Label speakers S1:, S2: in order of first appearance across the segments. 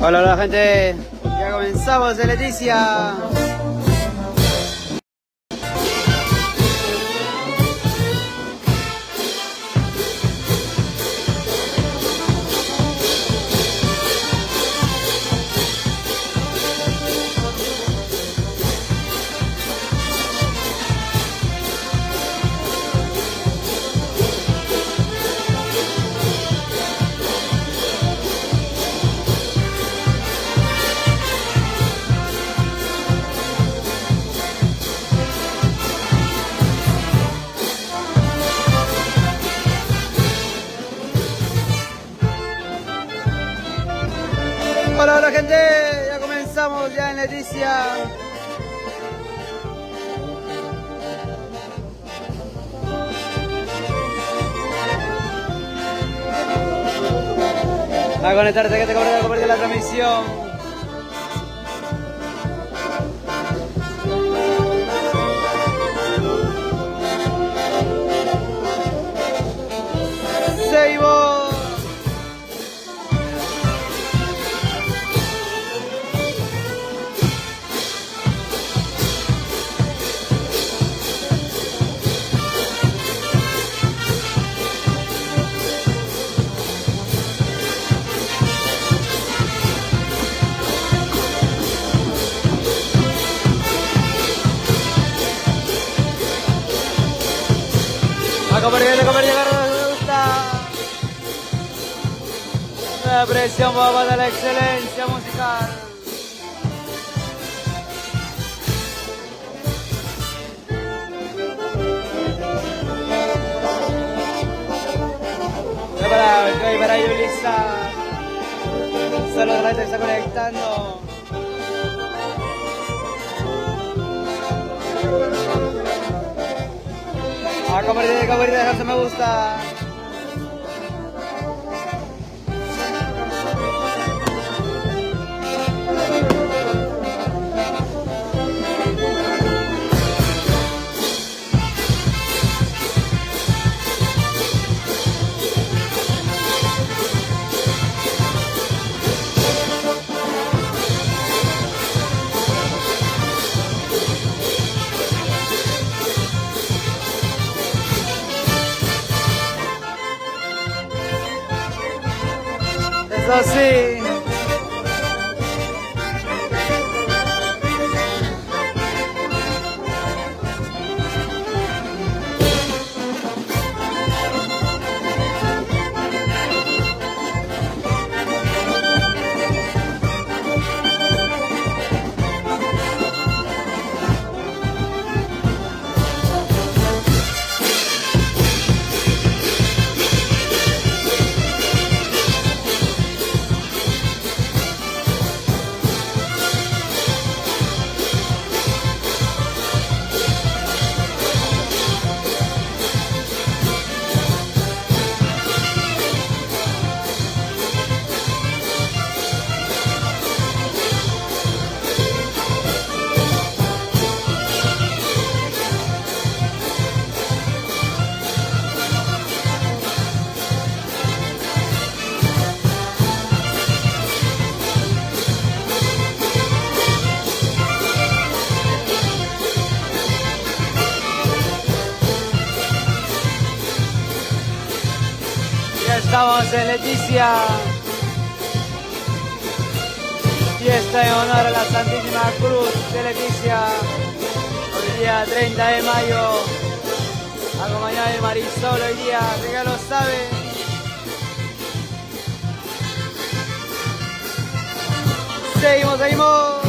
S1: Hola, hola gente, ya comenzamos de Leticia. Hola, hola gente, ya comenzamos ya en Leticia. A conectarte que te compartir la transmisión. Seguimos. A compartir, me gusta. La presión va de la excelencia musical. Para Yulisa. Saludos a la gente que está conectando. A compartir, dejarse me gusta. Eso sí. Estamos en Leticia, fiesta en honor a la Santísima Cruz de Leticia, hoy día 30 de mayo, acompañado de Marisol hoy día, que ya lo sabe. Seguimos.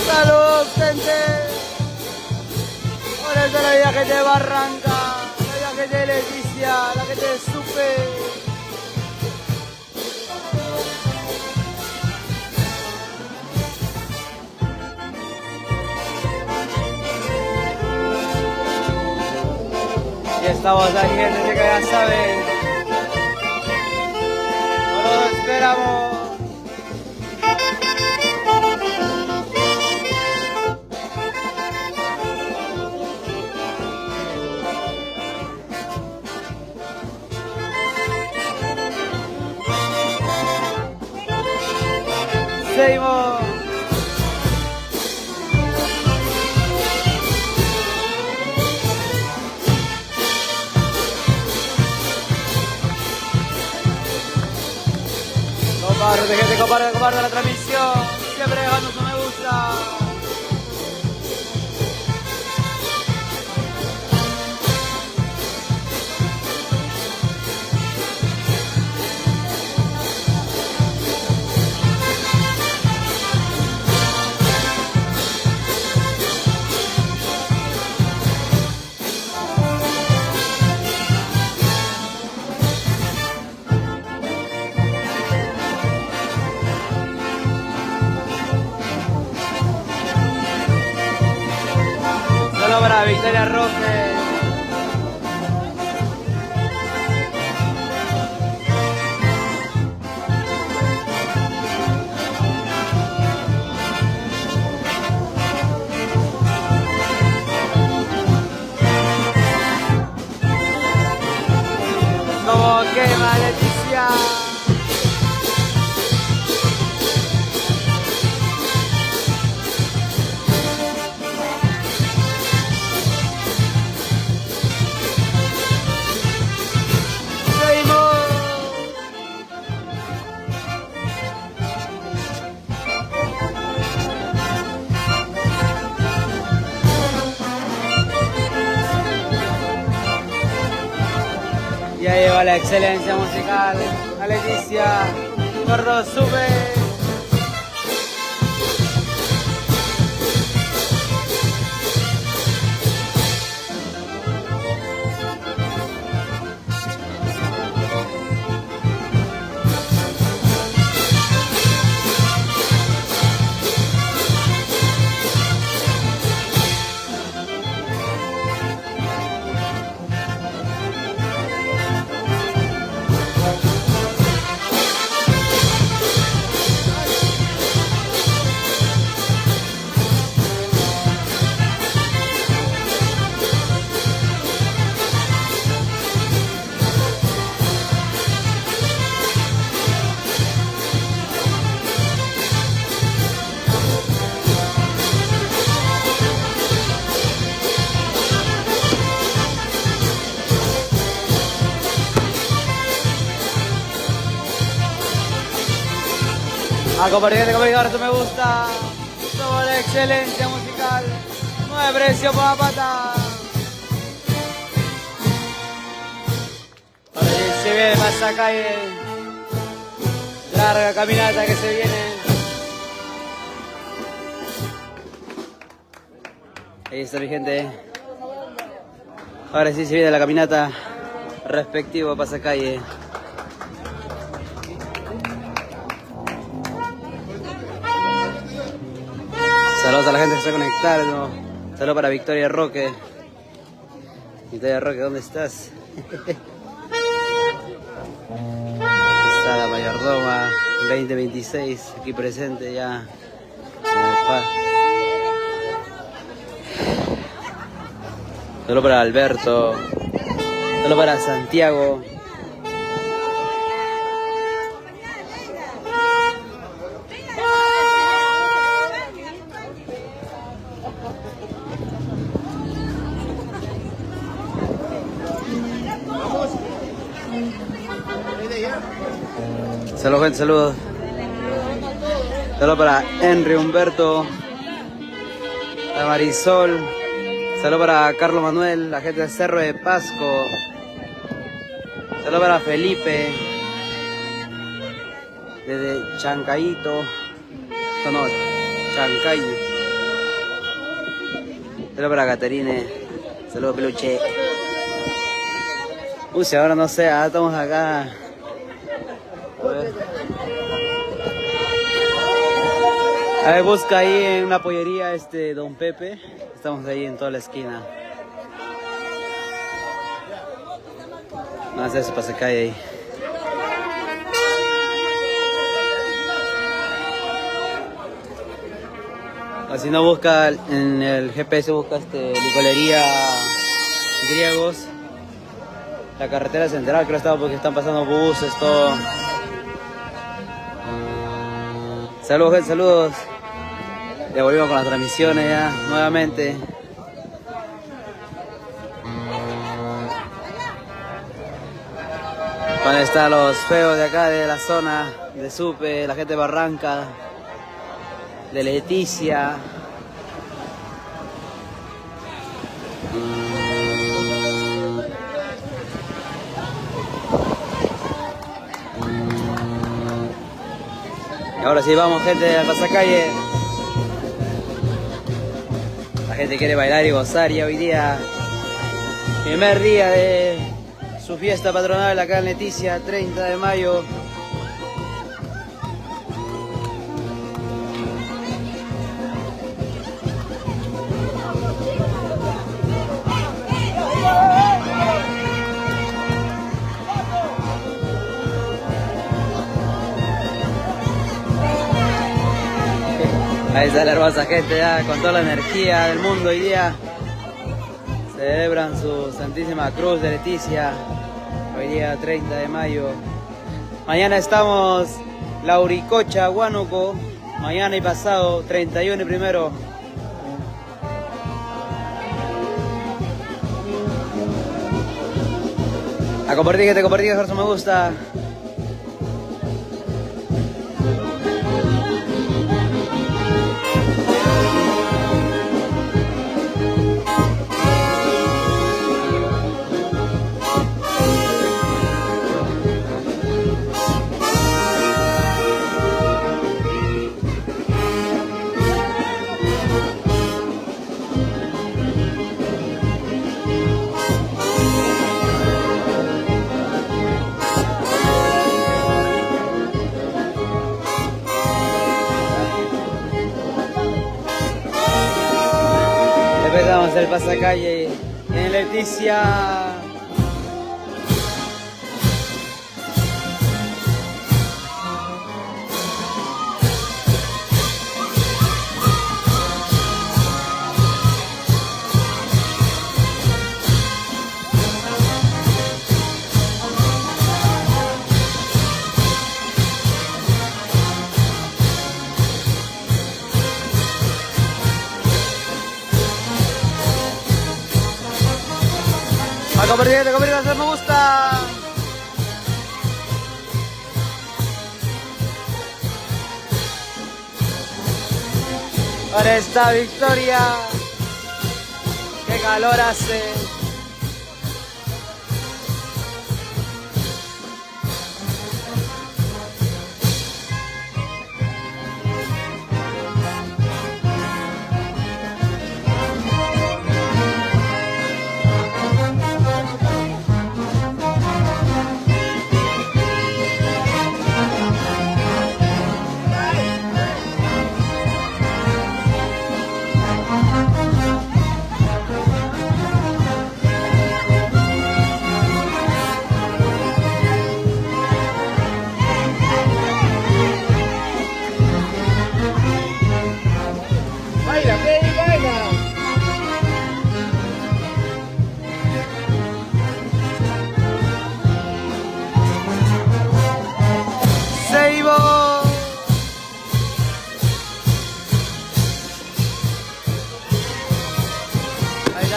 S1: Saludos, gente. Hola, esta es la vida que te Barranca, la vida que te Leticia, la que te Supe. Y estamos aquí, gente que ya saben. Los esperamos. Seguimos. Comparte, gente, comparte la transmisión. Siempre dejando su me gusta. Solo para Victoria Roque. Como quema Leticia. Ya llegó la excelencia musical, a Leticia, Gordo sube. A compartir, ahora tú me gusta. Somos la excelencia musical. No hay precio por la pata. Ahora se viene más a calle. Larga caminata que se viene. Ahí está mi gente. Ahora sí se viene la caminata respectivo a pasacalle. Saludos a la gente que se está conectando. Saludos para Victoria Roque. Victoria Roque, ¿dónde estás? Está la mayordoma 2026 aquí presente ya. Saludos para Alberto. Saludos para Santiago. Saludos, gente, saludos. Saludos para Henry Humberto, para Marisol. Saludos para Carlos Manuel, la gente de Cerro de Pasco. Saludos para Felipe, desde Chancayito. No, Chancayo. Saludos para Caterine. Saludos, peluche. Uy, ahora no sé, estamos acá. A ver, busca ahí en una pollería Don Pepe. Estamos ahí en toda la esquina. Van a hacer su pasacalle ahí. Si no busca en el GPS, busca licorería Griegos. La carretera central creo estaba porque están pasando buses, todo. Saludos, gente, saludos. Ya volvimos con las transmisiones ya, nuevamente. Van a estar los feos de acá, de la zona de Supe, la gente de Barranca, de Leticia. Y ahora sí vamos, gente, a pasacalle. La gente quiere bailar y gozar ya hoy día. Primer día de su fiesta patronal acá en Leticia, 30 de mayo. Ahí está la hermosa gente ya, con toda la energía del mundo hoy día. Celebran su Santísima Cruz de Leticia, hoy día 30 de mayo. Mañana estamos Lauricocha, Huánuco, mañana y pasado, 31 y primero. A compartir, gente, compartir, dejar su me gusta. Empezamos el pasacalle en Leticia. A compartir, hacer me gusta. Para esta victoria, qué calor hace.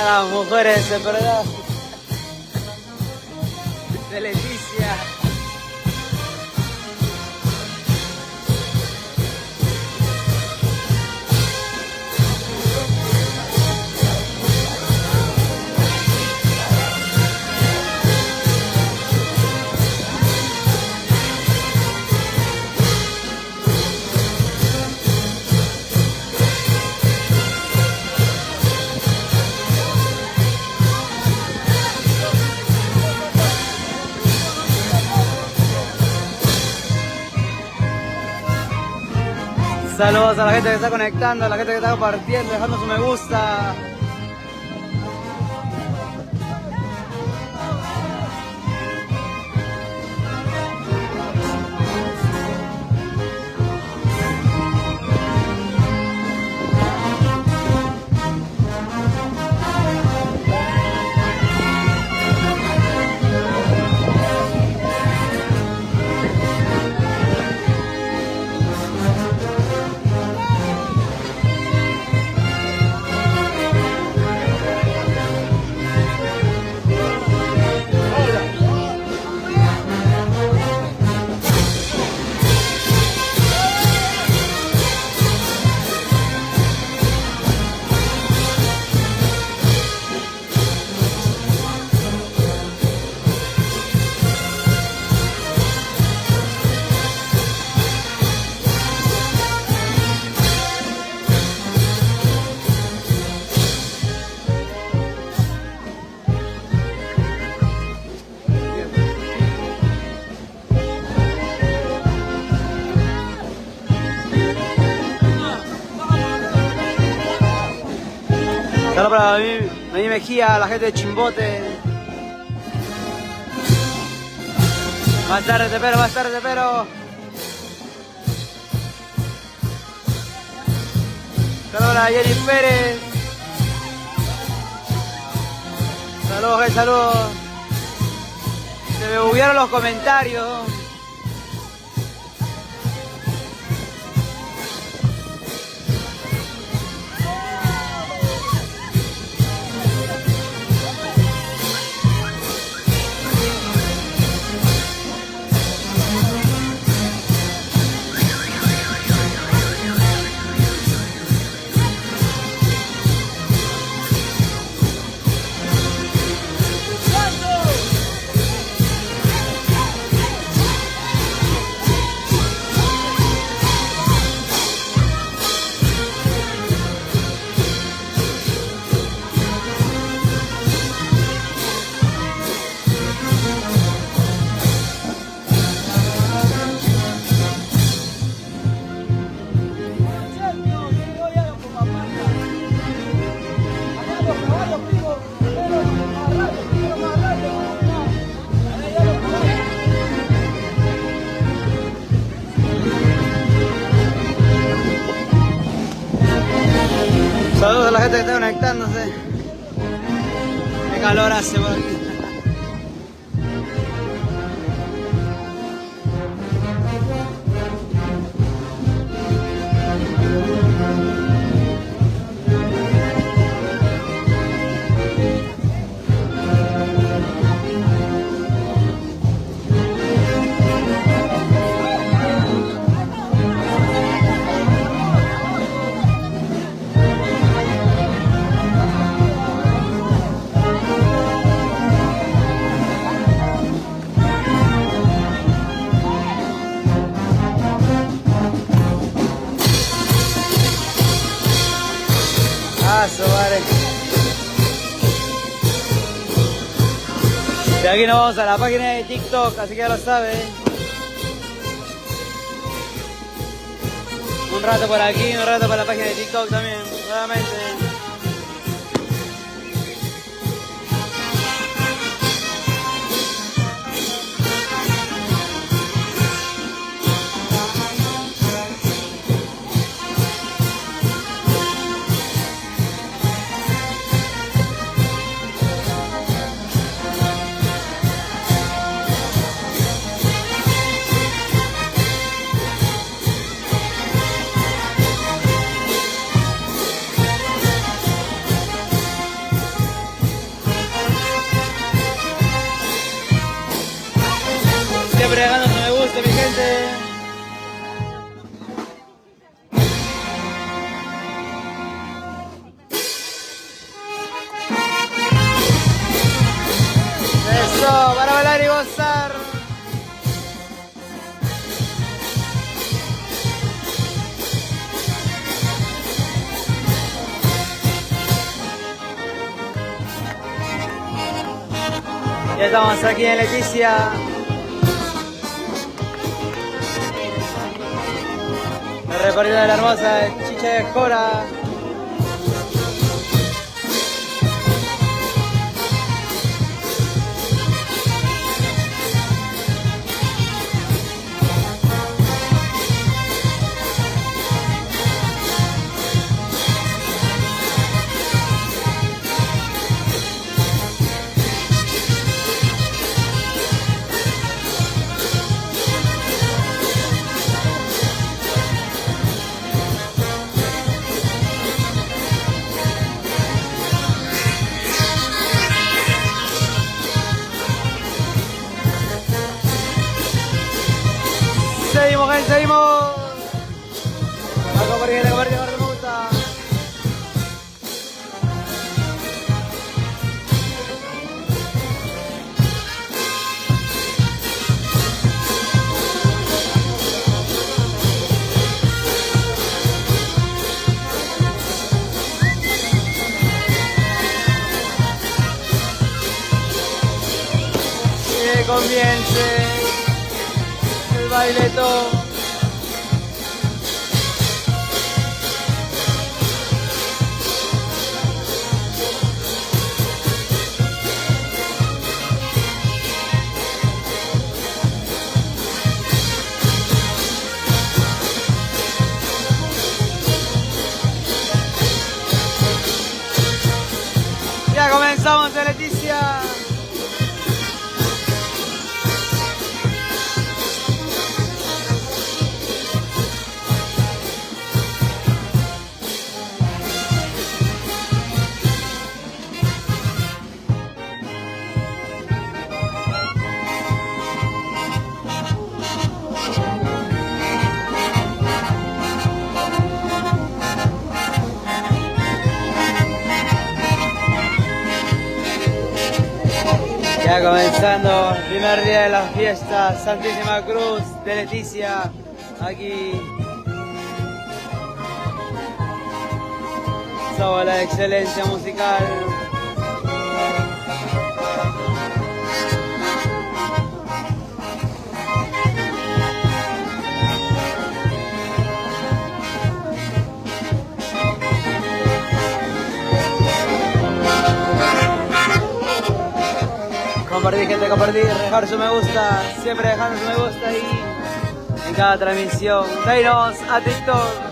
S1: Las mujeres en verdad de Leticia. Saludos a la gente que está conectando, a la gente que está compartiendo, dejando su me gusta. para Noemí Mejía, la gente de Chimbote. Más tarde te espero, más tarde te espero. Saludos a Jenny Pérez. Saludos, saludos. Se me buguearon los comentarios. Saludos a la gente que está conectándose. Qué calor hace por aquí. Vale. De aquí nos vamos a la página de TikTok, así que ya lo sabes. Un rato por aquí, un rato para la página de TikTok también, nuevamente. Siempre dejando su me gusta, mi gente. Eso, para bailar y gozar. Ya estamos aquí en Leticia. El recorrido de la hermosa Chicha de Jora. Seguimos, gente, seguimos. La convergencia me gusta. Que comience el baileto. Ya comenzando el primer día de la fiesta Santísima Cruz de Leticia, aquí sobre la excelencia musical. Compartir, gente, compartir, dejar su me gusta, siempre dejando su me gusta ahí en cada transmisión. Denos a TikTok.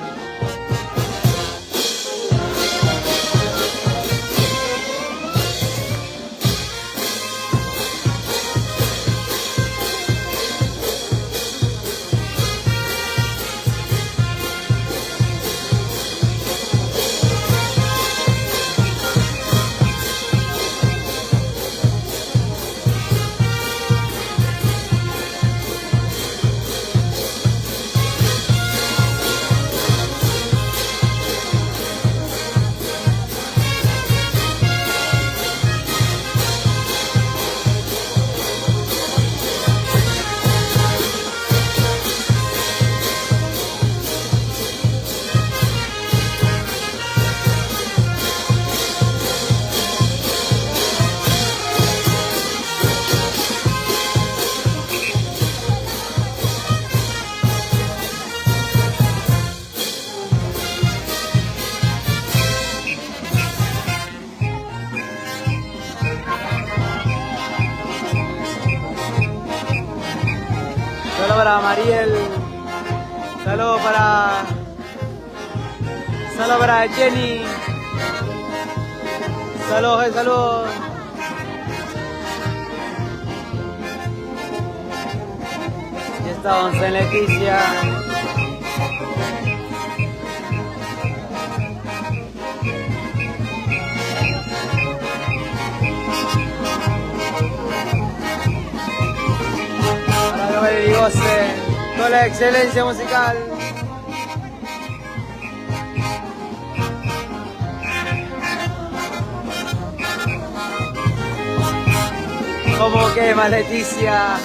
S1: Saludos para Mariel, saludos para Jenny, saludos. Ya estamos en Leticia. Y goce con la excelencia musical. Como quema Leticia.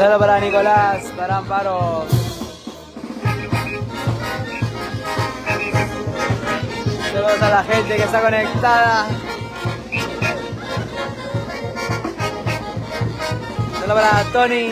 S1: Saludos para Nicolás, para Amparo. Saludos a la gente que está conectada. Saludos para Tony.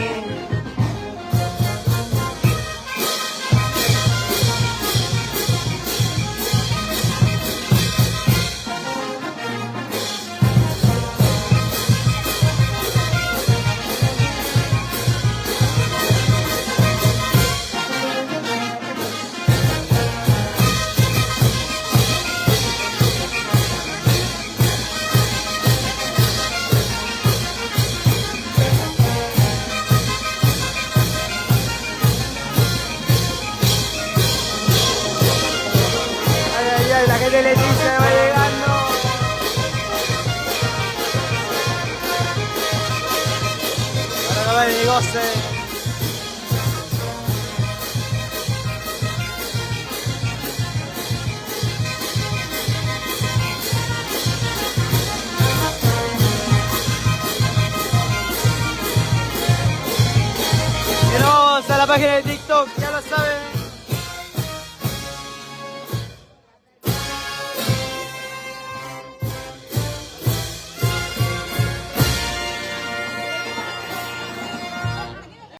S1: La gente le dice va llegando. Para no ver el goce. Y nos vamos a la página de TikTok, ya lo saben.